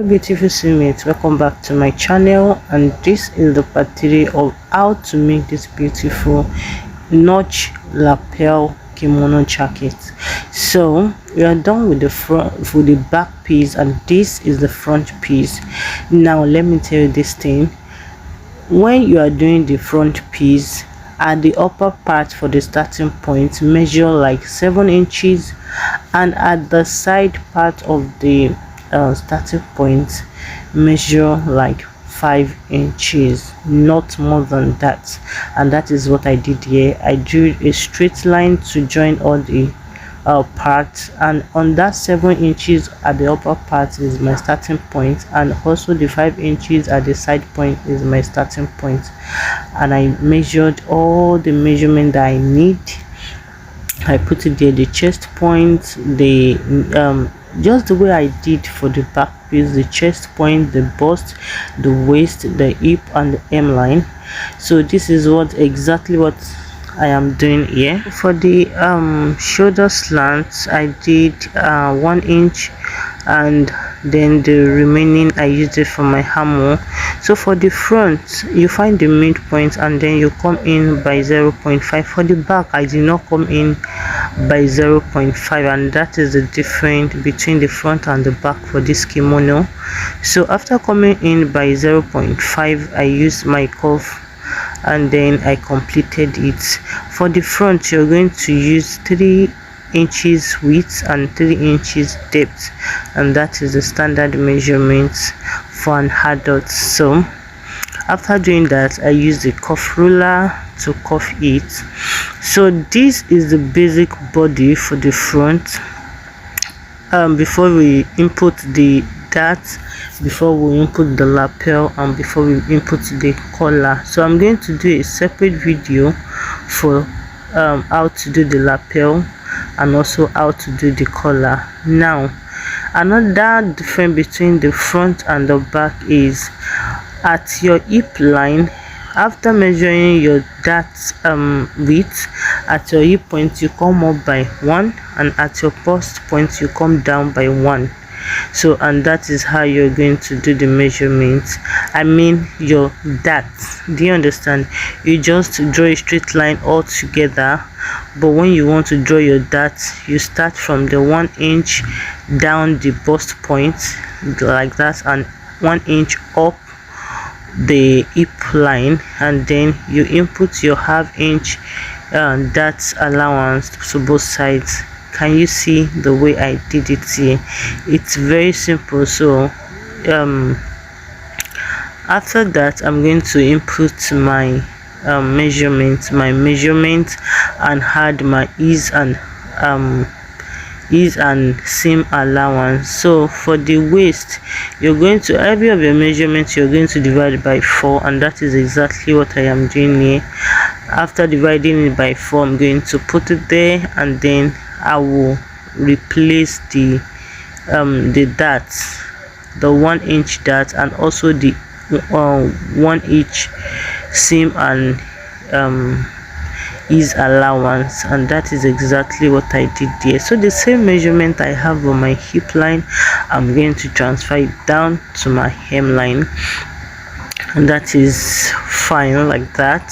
Beautiful teammates, welcome back to my channel, and this is the part 3 of how to make this beautiful notch lapel kimono jacket. So we are done with the front, with the back piece, and this is the front piece. Now let me tell you this thing: when you are doing the front piece, at the upper part for the starting point, measure like 7 inches, and at the side part of the starting point, measure like 5 inches, not more than that. And that is what I did here. I drew a straight line to join all the parts, and on that 7 inches at the upper part is my starting point, and also the 5 inches at the side point is my starting point. And I measured all the measurement that I need. I put it there, the chest point, the just the way I did for the back piece: the chest point, the bust, the waist, the hip, and the hemline. So this is exactly what I am doing here. For the shoulder slants, I did 1 inch, and then the remaining I used it for my hammer. So for the front, you find the midpoint and then you come in by 0.5. For the back, I did not come in by 0.5, and that is the difference between the front and the back for this kimono. So after coming in by 0.5, I used my cuff and then I completed it. For the front, you're going to use 3 inches width and 3 inches depth, and that is the standard measurement for an adult. So after doing that, I use the cuff ruler to cuff it. So this is the basic body for the front. Before we input the dart, before we input the lapel, and before we input the collar. So I'm going to do a separate video for how to do the lapel and also how to do the collar. Now another difference between the front and the back is at your hip line. After measuring your dart width, at your hip point you come up by 1, and at your bust point you come down by 1. So, and that is how you're going to do the measurements. I mean your dart. Do you understand? You just draw a straight line all together, but when you want to draw your dart, you start from the 1 inch down the bust point like that, and 1 inch up the hip line, and then you input your ½ inch dart allowance to both sides. Can you see the way I did it here? It's very simple. So after that, I'm going to input my measurement and add my ease and seam allowance. So for the waist, you're going to, every of your measurements you're going to divide by 4, and that is exactly what I am doing here. After dividing it by 4, I'm going to put it there, and then I will replace the dart, the 1 inch dart, and also the 1 inch seam and ease allowance, and that is exactly what I did there. So the same measurement I have on my hip line, I'm going to transfer it down to my hemline, and that is fine like that.